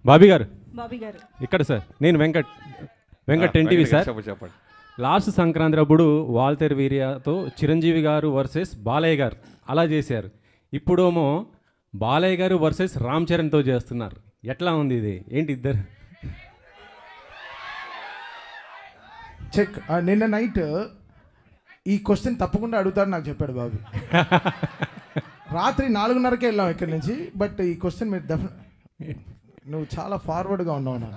బాబీ గారు బాబీ గారు ఇక్కడ సార్, నేను వెంకట్ ఎన్టీవీ సార్. చెప్పండి. లాస్ట్ సంక్రాంతి అప్పుడు వాల్తేరు వీర్యతో చిరంజీవి గారు వర్సెస్ బాలయ్య గారు అలా చేశారు. ఇప్పుడేమో బాలయ్య గారు వర్సెస్ రామ్ చరణ్తో చేస్తున్నారు. ఎట్లా ఉంది ఇది? ఏంటి ఇద్దరు? చెక్. నిన్న నైట్ ఈ క్వశ్చన్ తప్పకుండా అడుగుతాడు నాకు చెప్పాడు బాబు. రాత్రి 4:30కే వెళ్ళాం ఇక్కడి నుంచి. బట్ ఈ క్వశ్చన్ మీరు నువ్వు చాలా ఫార్వర్డ్గా ఉన్నావు నా.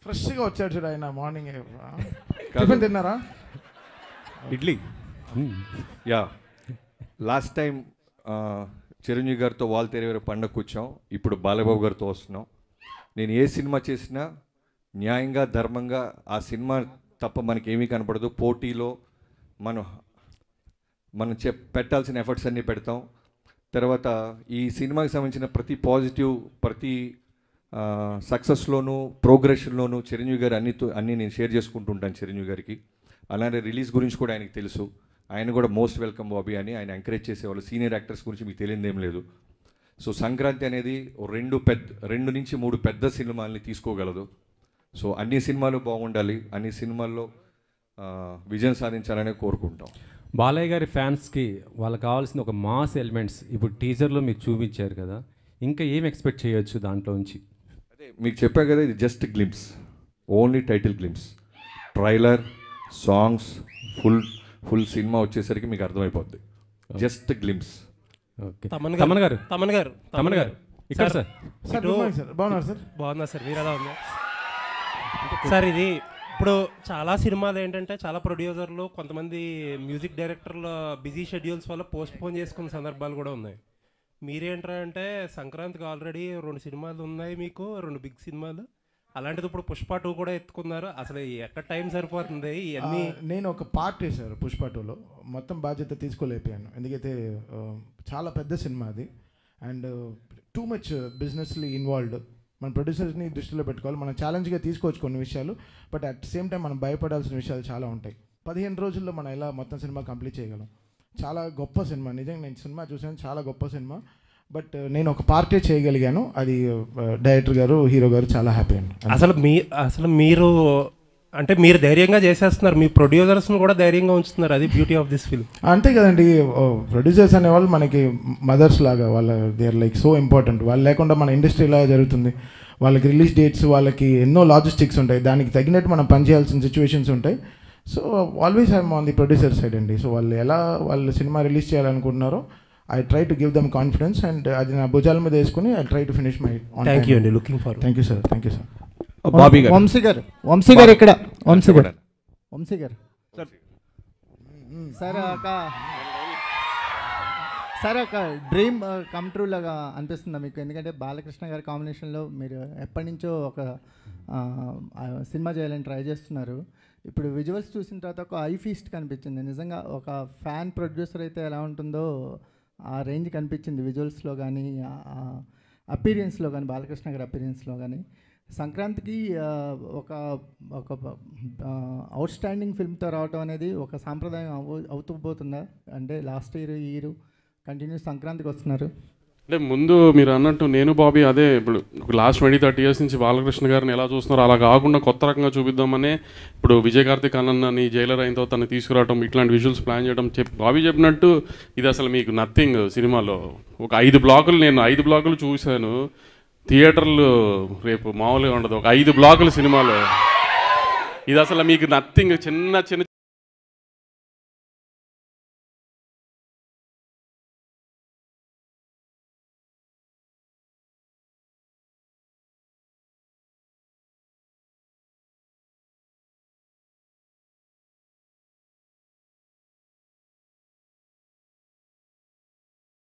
ఫ్రెష్గా వచ్చాడు చూడు ఆయన మార్నింగ్. టిఫిన్ తిన్నారా? Idli. Yeah, last time Chiranjeevi గారితో వాల్తేరు పండగ కూర్చాం. ఇప్పుడు బాలబాబు గారితో వస్తున్నాం. నేను ఏ సినిమా చేసినా న్యాయంగా ధర్మంగా ఆ సినిమా తప్ప మనకి ఏమీ కనపడదు. పోటీలో మనం పెట్టాల్సిన ఎఫర్ట్స్ అన్నీ పెడతాం. తర్వాత ఈ సినిమాకి సంబంధించిన ప్రతి పాజిటివ్, ప్రతి సక్సెస్లోనూ ప్రోగ్రెషన్లోనూ చిరంజీవి గారు అన్నీ నేను షేర్ చేసుకుంటూ ఉంటాను చిరంజీవి గారికి. అలానే రిలీజ్ గురించి కూడా ఆయనకు తెలుసు. ఆయన కూడా మోస్ట్ వెల్కమ్ బాబీ అని ఆయన ఎంకరేజ్ చేసేవాళ్ళు. సీనియర్ యాక్టర్స్ గురించి మీకు తెలియదేం లేదు. సో సంక్రాంతి అనేది 2 నుంచి 3 పెద్ద సినిమాల్ని తీసుకోగలదు. సో అన్ని సినిమాలు బాగుండాలి, అన్ని సినిమాల్లో విజయం సాధించాలని కోరుకుంటాం. బాలయ్య గారి ఫ్యాన్స్కి వాళ్ళకి కావాల్సిన ఒక మాస్ ఎలిమెంట్స్ ఇప్పుడు టీజర్లో మీరు చూపించారు కదా, ఇంకా ఏం ఎక్స్పెక్ట్ చేయొచ్చు దాంట్లో నుంచి? అదే మీకు చెప్పా కదా, ఇది just glimpse, only title glimpse. Trailer, songs, full cinema వచ్చేసరికి మీకు అర్థమైపోద్ది. Just glimpse. ఓకే. తమన్ గారు ఇక్కడ సార్. సార్ బాగున్నారు సార్? బాగున్నా సార్, మీరు ఎలా ఉన్నారు సార్? ఇది ఇప్పుడు చాలా సినిమాలు ఏంటంటే చాలా ప్రొడ్యూసర్లు, కొంతమంది మ్యూజిక్ డైరెక్టర్ల బిజీ షెడ్యూల్స్ వల్ల పోస్ట్ పోన్ చేసుకున్న సందర్భాలు కూడా ఉన్నాయి. మీరేంటంటే సంక్రాంతికి ఆల్రెడీ 2 సినిమాలు ఉన్నాయి, మీకు 2 బిగ్ సినిమాలు. అలాంటిది ఇప్పుడు పుష్ప 2 కూడా ఎత్తుకున్నారు. అసలు ఎక్కడ టైం సరిపోతుంది ఇవన్నీ? నేను ఒక పార్ట్ వేశారు పుష్ప 2లో, మొత్తం బాధ్యత తీసుకోలేకపోయాను. ఎందుకైతే చాలా పెద్ద సినిమా అది అండ్ టూ మచ్ బిజినెస్లీ ఇన్వాల్వ్డ్. మన ప్రొడ్యూసర్స్ని దృష్టిలో పెట్టుకోవాలి. మనం ఛాలెంజ్గా తీసుకోవచ్చు కొన్ని విషయాలు, బట్ అట్ సేమ్ టైం మనం భయపడాల్సిన విషయాలు చాలా ఉంటాయి. 15 రోజుల్లో మనం ఎలా మొత్తం సినిమా కంప్లీట్ చేయగలం? చాలా గొప్ప సినిమా, నిజంగా నేను సినిమా చూసాను, చాలా గొప్ప సినిమా. బట్ నేను ఒక పార్టీ చేయగలిగాను, అది డైరెక్టర్ గారు, హీరో గారు చాలా హ్యాపీ అండి. అసలు మీరు అంటే మీరు ధైర్యంగా చేసేస్తున్నారు, మీ ప్రొడ్యూసర్స్ని కూడా ధైర్యంగా ఉంచుతున్నారు. అది బ్యూటీ ఆఫ్ దిస్ ఫిల్మ్. అంతే కదండి, ప్రొడ్యూసర్స్ అనేవాళ్ళు మనకి మదర్స్ లాగా, వాళ్ళ they are like so important. వాళ్ళు లేకుండా మన ఇండస్ట్రీ ఇలా జరుగుతుంది. వాళ్ళకి రిలీజ్ డేట్స్, వాళ్ళకి ఎన్నో లాజిస్టిక్స్ ఉంటాయి, దానికి తగినట్టు మనం పనిచేయాల్సిన సిచ్యువేషన్స్ ఉంటాయి. So always I'm on the producer side అండి. సో వాళ్ళు సినిమా రిలీజ్ చేయాలనుకుంటున్నారో I try to give them confidence and అది నా భుజాల మీద వేసుకుని I try to finish my. Thank you అండి, looking forward. Thank you sir. Thank you sir. Vamsi గారు ఇక్కడ. వంశీ గారు సార్ ఒక డ్రీమ్ కమ్ ట్రూ లాగా అనిపిస్తుందా మీకు? ఎందుకంటే బాలకృష్ణ గారి కాంబినేషన్లో మీరు ఎప్పటి నుంచో ఒక సినిమా చేయాలని ట్రై చేస్తున్నారు. ఇప్పుడు విజువల్స్ చూసిన తర్వాత ఒక ఐ ఫీస్ట్ కనిపించింది. నిజంగా ఒక ఫ్యాన్ ప్రొడ్యూసర్ అయితే ఎలా ఉంటుందో ఆ రేంజ్ కనిపించింది విజువల్స్లో కానీ, అపీరియన్స్లో కానీ, బాలకృష్ణ గారి అపీరియన్స్లో కానీ. సంక్రాంతికి ఒక అవుట్ స్టాండింగ్ ఫిల్మ్తో రావటం అనేది ఒక సాంప్రదాయం అవుతూ పోతుందా? అంటే లాస్ట్ ఇయర్ కంటిన్యూస్ సంక్రాంతికి వస్తున్నారు. అంటే ముందు మీరు అన్నట్టు నేను బాబీ అదే ఇప్పుడు లాస్ట్ 20-30 ఇయర్స్ నుంచి బాలకృష్ణ గారిని ఎలా చూస్తున్నారో అలా కాకుండా కొత్త రకంగా చూపిద్దామనే ఇప్పుడు విజయ్ కార్తిక్ అన్నని జైలర్ అయిన తను తీసుకురావడం, ఇట్లాంటి విజువల్స్ ప్లాన్ చేయడం. బాబీ చెప్పినట్టు ఇది అసలు మీకు నథింగ్. సినిమాలో ఒక 5 బ్లాకులు, నేను 5 బ్లాకులు చూశాను. థియేటర్లు రేపు మామూలుగా ఉండదు. ఒక 5 బ్లాకులు సినిమాలో. ఇది అసలు మీకు నథింగ్. చిన్న